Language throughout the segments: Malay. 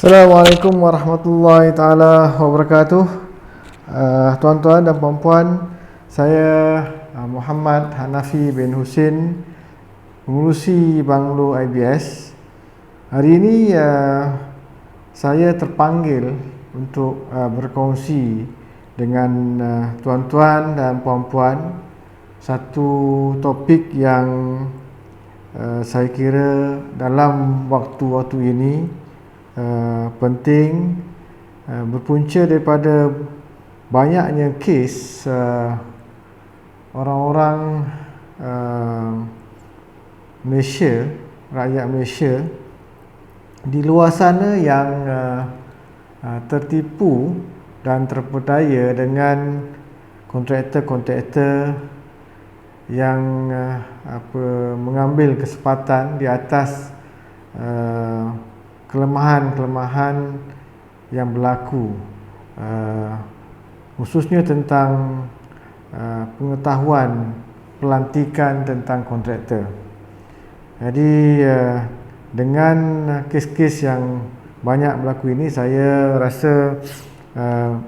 Assalamualaikum warahmatullahi taala wabarakatuh. Tuan-tuan dan puan-puan, saya Muhammad Hanafi bin Husin, pengurusi Banglo IBS. Hari ini saya terpanggil untuk berkongsi dengan tuan-tuan dan puan-puan satu topik yang saya kira dalam waktu-waktu ini penting, berpunca daripada banyaknya kes orang-orang Malaysia, rakyat Malaysia di luar sana yang tertipu dan terpedaya dengan kontraktor-kontraktor yang mengambil kesempatan di atas kelemahan-kelemahan yang berlaku, khususnya tentang pengetahuan pelantikan tentang kontraktor. Jadi dengan kes-kes yang banyak berlaku ini, saya rasa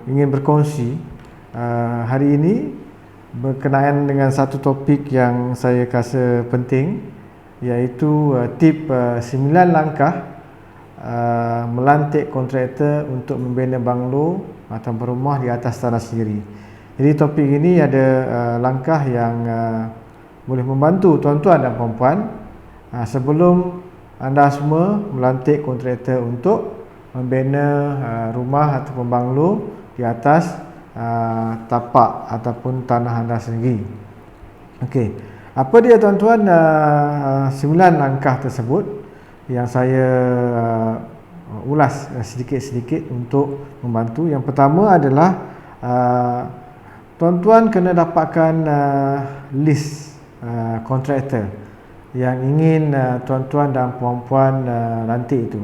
ingin berkongsi hari ini berkenaan dengan satu topik yang saya rasa penting, iaitu tip 9 langkah melantik kontraktor untuk membina banglo atau rumah di atas tanah sendiri. Jadi topik ini ada langkah yang boleh membantu tuan-tuan dan puan-puan sebelum anda semua melantik kontraktor untuk membina rumah ataupun banglo di atas tapak ataupun tanah anda sendiri. Okey, apa dia tuan-tuan 9 langkah tersebut yang saya ulas sedikit-sedikit untuk membantu. Yang pertama adalah tuan-tuan kena dapatkan list kontraktor yang ingin tuan-tuan dan puan-puan lantik itu.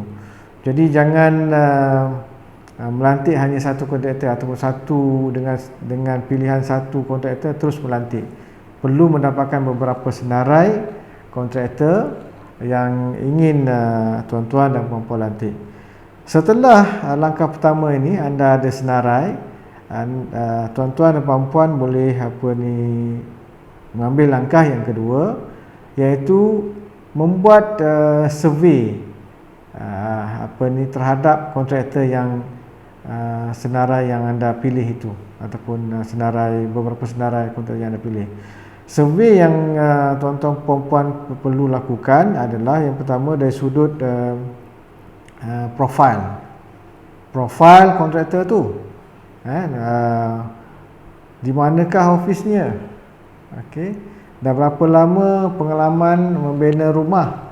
Jadi jangan melantik hanya satu kontraktor ataupun satu dengan pilihan satu kontraktor terus melantik. Perlu mendapatkan beberapa senarai kontraktor yang ingin tuan-tuan dan puan-puan lantik. Setelah langkah pertama ini anda ada senarai, tuan-tuan dan puan-puan boleh mengambil langkah yang kedua, iaitu membuat survey terhadap kontraktor yang senarai yang anda pilih itu, ataupun beberapa senarai kontraktor yang anda pilih. Survey yang tuan-tuan puan-puan perlu lakukan adalah yang pertama dari sudut profil kontraktor tu, di manakah ofisnya, okey, dan berapa lama pengalaman membina rumah,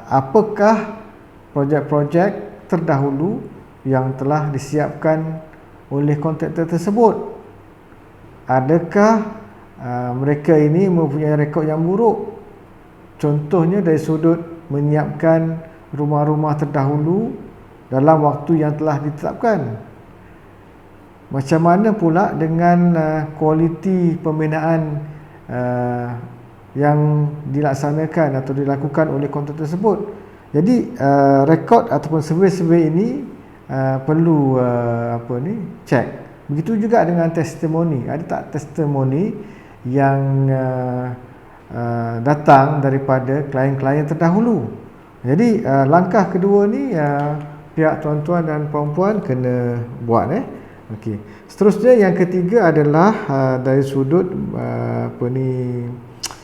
apakah projek-projek terdahulu yang telah disiapkan oleh kontraktor tersebut, adakah mereka ini mempunyai rekod yang buruk. Contohnya dari sudut menyiapkan rumah-rumah terdahulu dalam waktu yang telah ditetapkan. Macam mana pula dengan kualiti pembinaan yang dilaksanakan atau dilakukan oleh kontraktor tersebut. Jadi rekod ataupun survey-survey ini perlu cek. Begitu juga dengan testimoni. Ada tak testimoni yang datang daripada klien-klien terdahulu. Jadi langkah kedua ni pihak tuan-tuan dan puan-puan kena buat. Okey. Seterusnya yang ketiga adalah dari sudut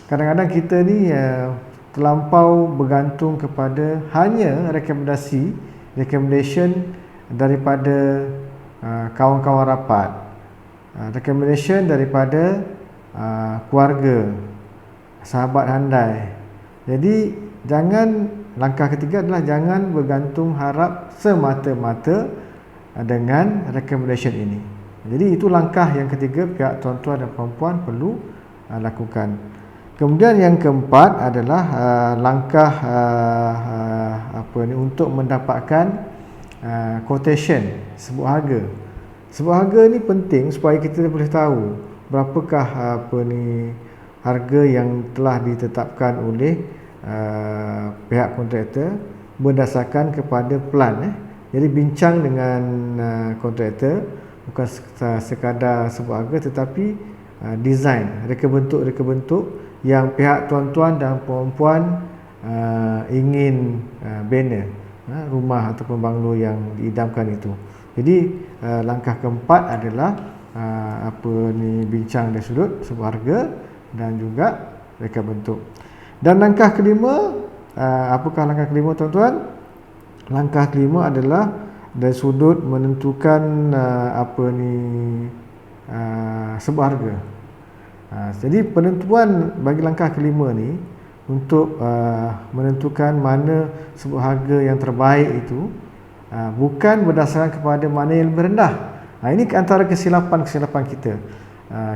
kadang-kadang kita ni terlampau bergantung kepada hanya recommendation daripada kawan-kawan rapat, recommendation daripada keluarga, sahabat handai. Jadi langkah ketiga adalah jangan bergantung harap semata-mata dengan recommendation ini. Jadi itu langkah yang ketiga pihak tuan-tuan dan puan-puan perlu lakukan. Kemudian yang keempat adalah langkah untuk mendapatkan quotation, sebut harga. Sebut harga ni penting supaya kita boleh tahu berapakah harga yang telah ditetapkan oleh pihak kontraktor berdasarkan kepada plan. Jadi bincang dengan kontraktor, bukan sekadar sebuah harga, tetapi design, reka bentuk yang pihak tuan-tuan dan puan-puan ingin bina rumah ataupun banglo yang diidamkan itu. Jadi langkah keempat adalah bincang dari sudut sebuah harga dan juga reka bentuk. Dan langkah kelima, apakah langkah kelima tuan-tuan? Langkah kelima adalah dari sudut menentukan sebuah harga. Jadi penentuan bagi langkah kelima ni untuk menentukan mana sebuah harga yang terbaik itu bukan berdasarkan kepada mana yang lebih rendah. Ini antara kesilapan kita.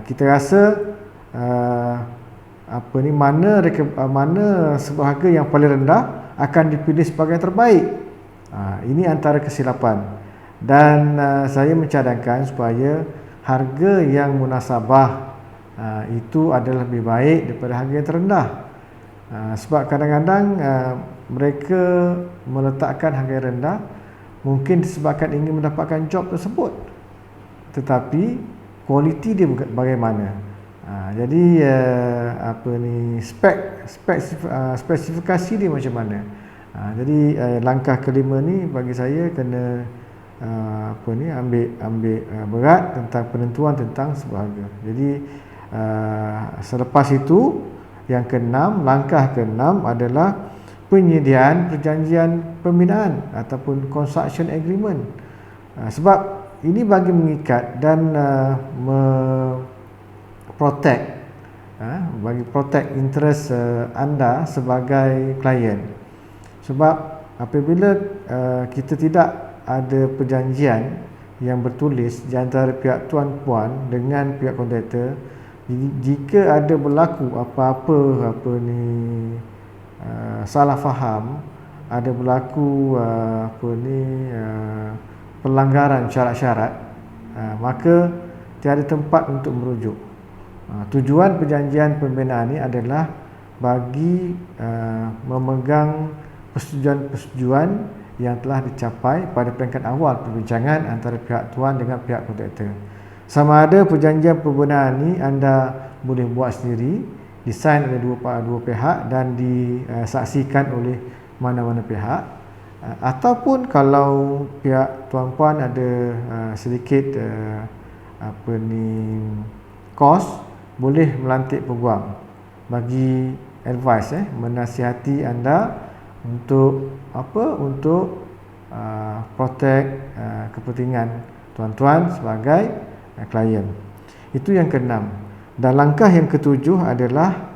Kita rasa mana sebuah harga yang paling rendah akan dipilih sebagai yang terbaik. Ini antara kesilapan. Dan saya mencadangkan supaya harga yang munasabah itu adalah lebih baik daripada harga yang terendah. Sebab kadang-kadang mereka meletakkan harga yang rendah mungkin disebabkan ingin mendapatkan job tersebut, tetapi kualiti dia bagaimana. Jadi spesifikasi dia macam mana. Jadi langkah kelima ni bagi saya kena ambil berat tentang penentuan tentang sebuah harga. Jadi selepas itu yang keenam, langkah keenam adalah penyediaan perjanjian pembinaan ataupun construction agreement. Sebab ini bagi mengikat dan protect interest anda sebagai klien. Sebab apabila kita tidak ada perjanjian yang bertulis di antara pihak tuan puan dengan pihak kontraktor, jika ada berlaku apa-apa salah faham, ada berlaku pelanggaran syarat-syarat, maka tiada tempat untuk merujuk. Tujuan perjanjian pembinaan ini adalah bagi memegang persetujuan-persetujuan yang telah dicapai pada peringkat awal perbincangan antara pihak tuan dengan pihak kontraktor. Sama ada perjanjian pembinaan ini anda boleh buat sendiri, disain oleh dua pihak dan disaksikan oleh mana-mana pihak, ataupun kalau pihak tuan-puan ada sedikit kos, boleh melantik peguam bagi advice, menasihati anda untuk protect kepentingan tuan-tuan sebagai klien. Itu yang keenam. Dan langkah yang ketujuh adalah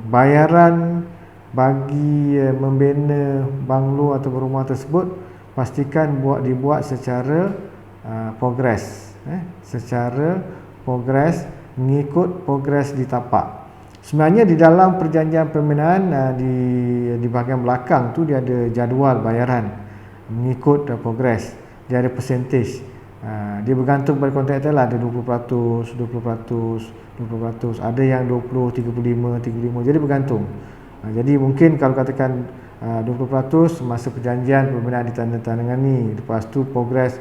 bayaran bagi membina banglo atau rumah tersebut, pastikan dibuat secara progres, secara progres, mengikut progres di tapak. Sebenarnya di dalam perjanjian pembinaan di bahagian belakang tu dia ada jadual bayaran mengikut progres. Dia ada percentage. Dia bergantung pada kontraktor lah, ada 20%, 20%, ada yang 20, 35, jadi bergantung. Jadi mungkin kalau katakan 20% masa perjanjian pembinaan ditandatangani, lepas tu progres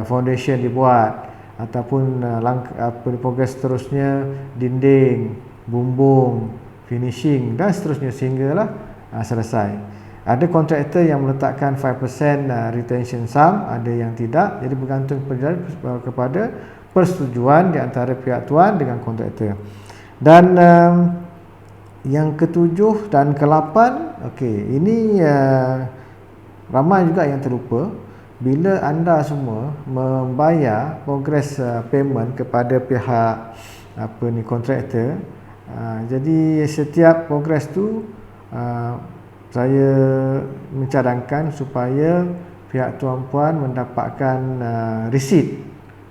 foundation dibuat, ataupun progres seterusnya dinding, bumbung, finishing dan seterusnya sehinggalah selesai. Ada kontraktor yang meletakkan 5% retention sum, ada yang tidak. Jadi bergantung kepada persetujuan di antara pihak tuan dengan kontraktor. Dan yang ketujuh dan ke-8, ini ramai juga yang terlupa. Bila anda semua membayar progress payment kepada pihak kontraktor, jadi setiap progress tu saya mencadangkan supaya pihak tuan-puan mendapatkan resit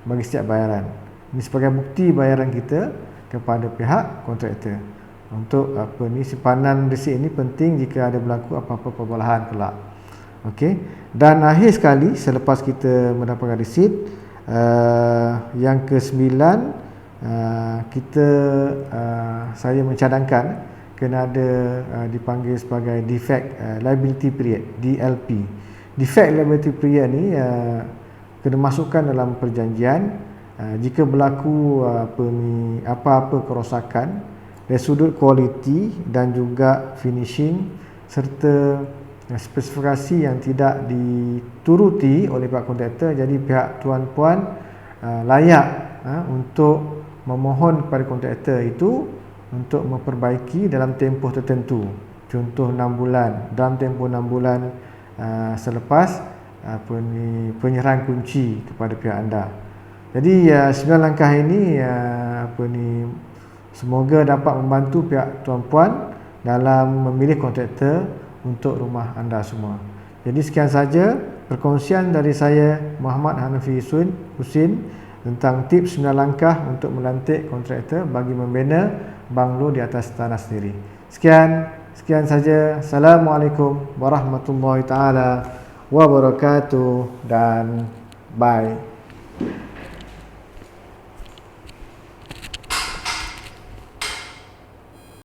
bagi setiap bayaran. Ini sebagai bukti bayaran kita kepada pihak kontraktor. Untuk simpanan resit ini penting jika ada berlaku apa-apa perbalahan kelak. Dan akhir sekali, selepas kita mendapatkan resit, yang ke-9, saya mencadangkan kena ada dipanggil sebagai defect liability period, DLP. Defect liability period ni kena masukkan dalam perjanjian jika berlaku apa-apa kerosakan dari sudut kualiti dan juga finishing serta spesifikasi yang tidak dituruti oleh pihak kontraktor, jadi pihak tuan-puan layak untuk memohon kepada kontraktor itu untuk memperbaiki dalam tempoh tertentu. Contoh 6 bulan, dalam tempoh 6 bulan selepas penyerahan kunci kepada pihak anda. Jadi 9 langkah ini semoga dapat membantu pihak tuan-puan dalam memilih kontraktor untuk rumah anda semua. Jadi sekian saja perkongsian dari saya, Muhammad Hanafi Husin, tentang tips 9 langkah untuk melantik kontraktor bagi membina banglo di atas tanah sendiri. Sekian saja. Assalamualaikum warahmatullahi taala wabarakatuh dan bye.